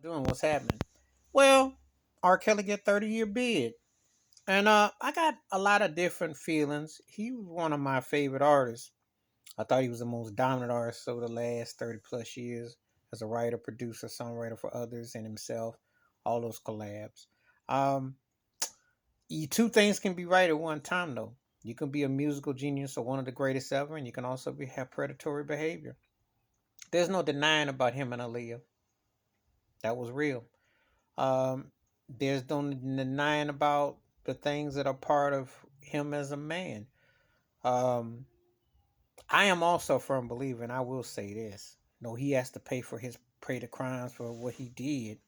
doing? What's happening? Well, R. Kelly get 30-year bid. And I got a lot of different feelings. He was one of my favorite artists. I thought he was the most dominant artist over the last 30 plus years as a writer, producer, songwriter for others and himself. All those collabs. Um, two things can be right at one time, though. You can be a musical genius or one of the greatest ever, and you can also have predatory behavior. There's no denying about him and Aaliyah. That was real. There's no denying about the things that are part of him as a man. Um, I am also a firm believer, and I will say this: no, he has to pay the crimes for what he did.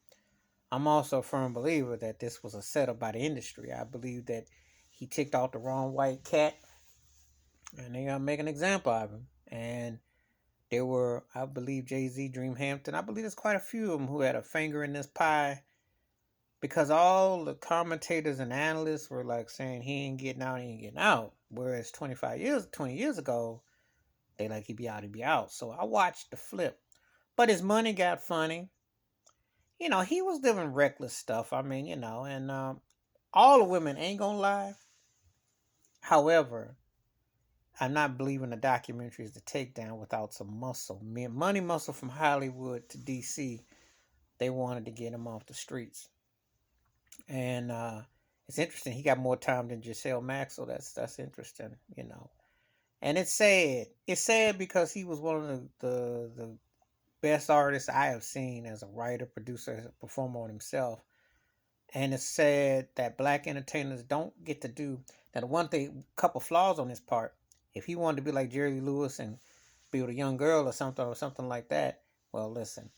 I'm also a firm believer that this was a setup by the industry. I believe that he ticked off the wrong white cat, and they gotta make an example of him. And there were, I believe, Jay Z, Dream Hampton. I believe there's quite a few of them who had a finger in this pie because all the commentators and analysts were like saying he ain't getting out, he ain't getting out. Whereas 20 years ago, they like he be out, he be out. So I watched the flip. But his money got funny. He was doing reckless stuff. I mean, and all the women ain't gonna lie. However, I'm not believing the documentary is the takedown without some muscle. Money muscle from Hollywood to DC. They wanted to get him off the streets. And it's interesting. He got more time than Giselle Maxwell. That's interesting. And it's sad. It's sad because he was one of the best artists I have seen as a writer, producer, as a performer on himself. And it's sad that black entertainers don't get to do that. One thing, couple flaws on his part. If he wanted to be like Jerry Lewis and be with a young girl or something like that, well, listen.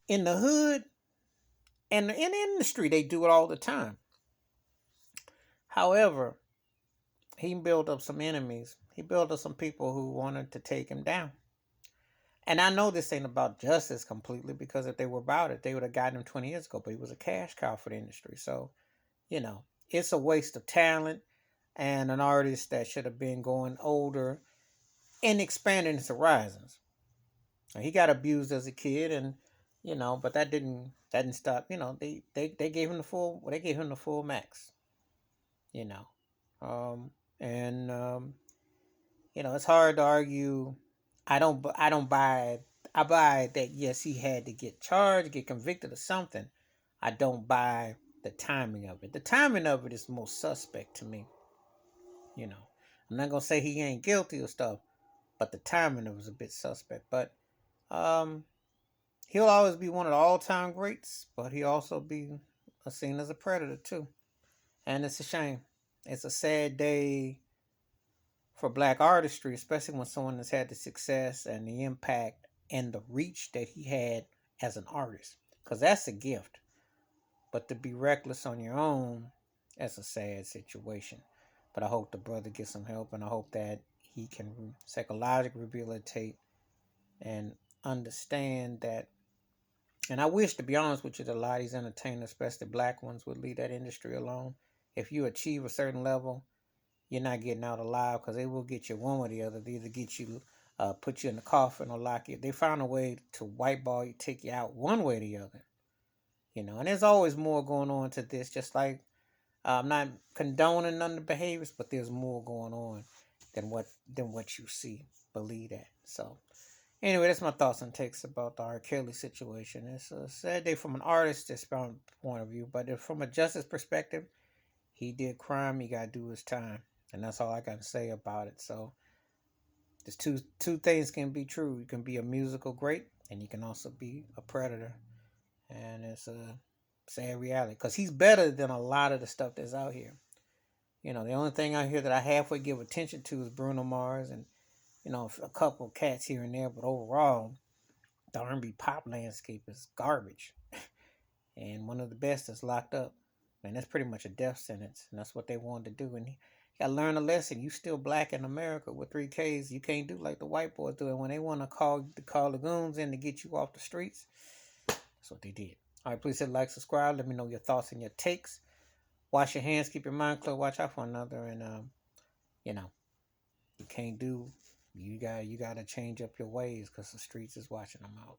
In the hood and in the industry, they do it all the time. However, he built up some enemies. He built up some people who wanted to take him down. And I know this ain't about justice completely because if they were about it, they would have gotten him 20 years ago. But he was a cash cow for the industry. So, it's a waste of talent and an artist that should have been going older and expanding his horizons. He got abused as a kid, and but that didn't stop. They gave him the full max. You know, and it's hard to argue. I don't buy. I buy that yes, he had to get charged, get convicted of something. I don't buy the timing of it. The timing of it is most suspect to me. You know, I'm not gonna say he ain't guilty or stuff, but the timing of it was a bit suspect. But um, he'll always be one of the all-time greats, but he also be seen as a predator too, and it's a shame. It's a sad day for black artistry, especially when someone has had the success and the impact and the reach that he had as an artist, because that's a gift. But to be reckless on your own, that's a sad situation. But I hope the brother gets some help, and I hope that he can psychologically rehabilitate and understand that. And I wish, to be honest with you, that a lot of these entertainers, especially black ones, would leave that industry alone. If you achieve a certain level, you're not getting out alive because they will get you one way or the other. They either get you, put you in the coffin or lock you. They found a way to whiteball you, take you out one way or the other. And there's always more going on to this. Just like I'm not condoning none of the behaviors, but there's more going on than what you see. Believe that. So anyway, that's my thoughts and takes about the R. Kelly situation. It's a sad day from an artist's point of view, but if from a justice perspective, he did crime. He got to do his time, and that's all I got to say about it. So there's two things can be true. You can be a musical great, and you can also be a predator, and it's a sad reality because he's better than a lot of the stuff that's out here. The only thing out here that I halfway give attention to is Bruno Mars and a couple cats here and there, but overall, the R&B pop landscape is garbage, and one of the best is locked up, and that's pretty much a death sentence, and that's what they wanted to do. And you gotta learn a lesson. You still black in America with 3Ks. You can't do like the white boys do. And when they want to call the goons in to get you off the streets, that's what they did. All right, please hit like, subscribe. Let me know your thoughts and your takes. Wash your hands, keep your mind clear, watch out for another, and you know, you can't do. You got to change up your ways because the streets is watching them out.